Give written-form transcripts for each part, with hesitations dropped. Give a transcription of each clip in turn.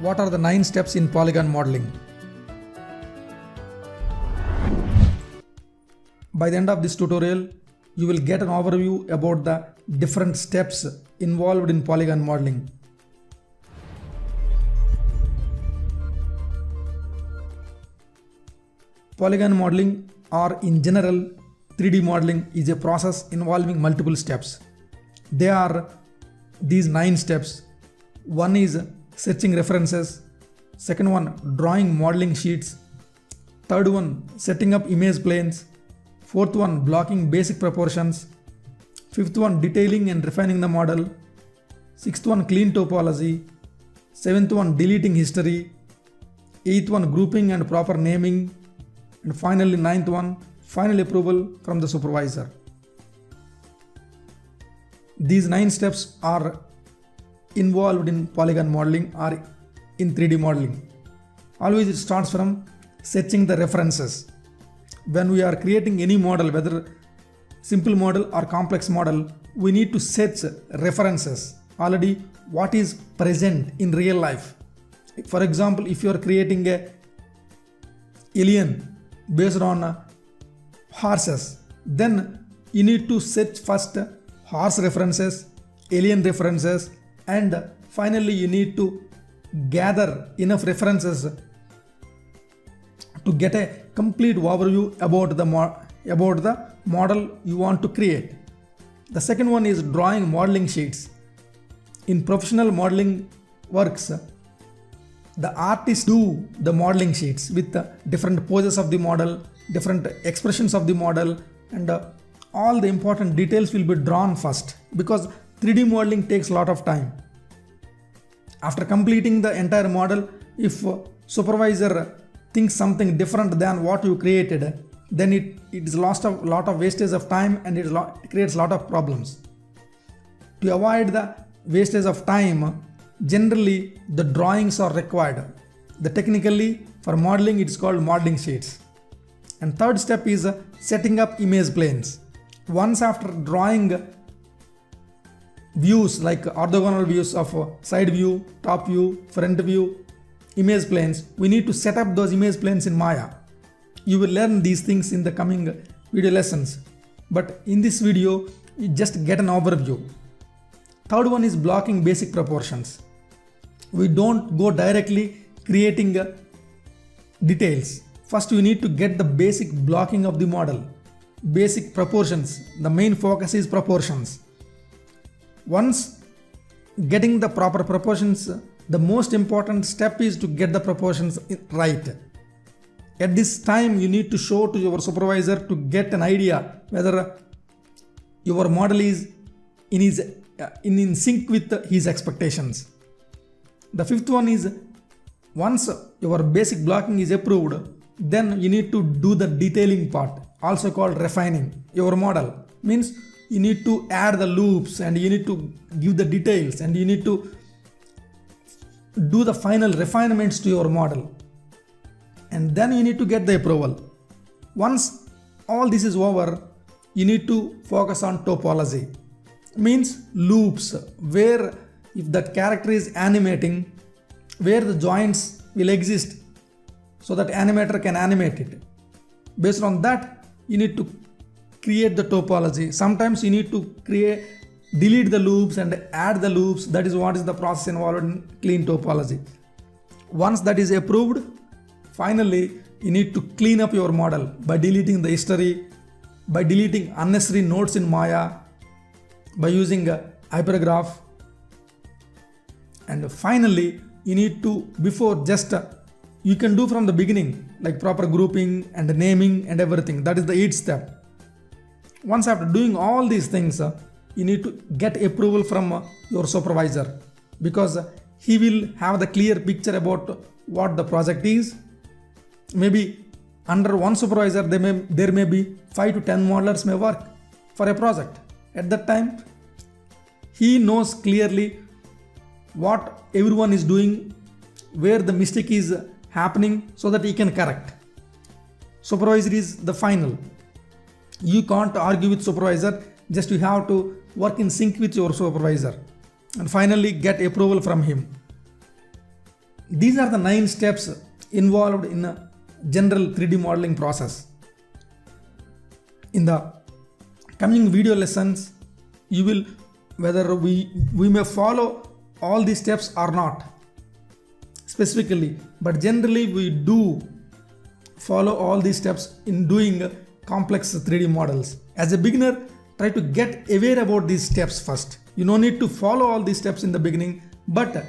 What are the 9 steps in Polygon modeling? By the end of this tutorial, you will get an overview about the different steps involved in Polygon modeling. Polygon modeling, or in general 3D modeling, is a process involving multiple steps. They are these 9 steps. One is searching references, second one drawing modeling sheets, third one setting up image planes, fourth one blocking basic proportions, fifth one detailing and refining the model, sixth one clean topology, seventh one deleting history, eighth one grouping and proper naming, and finally ninth one final approval from the supervisor. These 9 steps are involved in Polygon modeling or in 3D modeling. Always it starts from searching the references. When we are creating any model, whether simple model or complex model, we need to search references, already what is present in real life. For example, if you are creating a alien based on horses, then you need to search first horse references, alien references, and finally you need to gather enough references to get a complete overview about the model you want to create. The second one is drawing modeling sheets. In professional modeling works, the artists do the modeling sheets with different poses of the model, different expressions of the model, and all the important details will be drawn first, because 3D modeling takes a lot of time. After completing the entire model, if supervisor thinks something different than what you created, then it is lost a lot of wastage of time, and it creates a lot of problems. To avoid the wastage of time, generally the drawings are required. Technically for modeling it is called modeling sheets. And third step is setting up image planes. Once after drawing views like orthogonal views of side view, top view, front view, image planes, we need to set up those image planes in Maya. You will learn these things in the coming video lessons, but in this video you just get an overview. Third one is blocking basic proportions. We don't go directly creating details. First you need to get the basic blocking of the model, basic proportions. The main focus is proportions. Once getting the proper proportions, the most important step is to get the proportions right. At this time you need to show to your supervisor to get an idea whether your model is in sync with his expectations. The fifth one is, once your basic blocking is approved, then you need to do the detailing part, also called refining your model. Means you need to add the loops, and you need to give the details, and you need to do the final refinements to your model, and then you need to get the approval. Once all this is over, you need to focus on topology. Means loops, where if that character is animating, where the joints will exist so that animator can animate it. Based on that, you need to create the topology. Sometimes you need to delete the loops and add the loops. That is what is the process involved in clean topology. Once that is approved, finally you need to clean up your model by deleting the history, by deleting unnecessary nodes in Maya, by using a hypergraph, and finally you need to, before just you can do from the beginning like proper grouping and naming and everything. That is the 8th step. Once after doing all these things, you need to get approval from your supervisor, because he will have the clear picture about what the project is. Maybe under one supervisor there may be 5 to 10 modelers may work for a project. At that time he knows clearly what everyone is doing, where the mistake is happening, so that he can correct. Supervisor is the final. You can't argue with supervisor, just you have to work in sync with your supervisor and finally get approval from him. These are the 9 steps involved in a general 3D modeling process. In the coming video lessons, you will, whether we may follow all these steps or not specifically, but generally we do follow all these steps in doing complex 3D models. As a beginner, try to get aware about these steps first. You don't need to follow all these steps in the beginning, but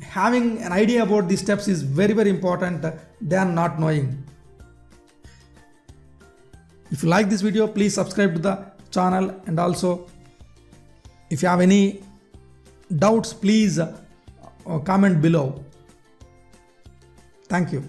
having an idea about these steps is very, very important than not knowing. If you like this video, please subscribe to the channel, and also if you have any doubts, please comment below. Thank you.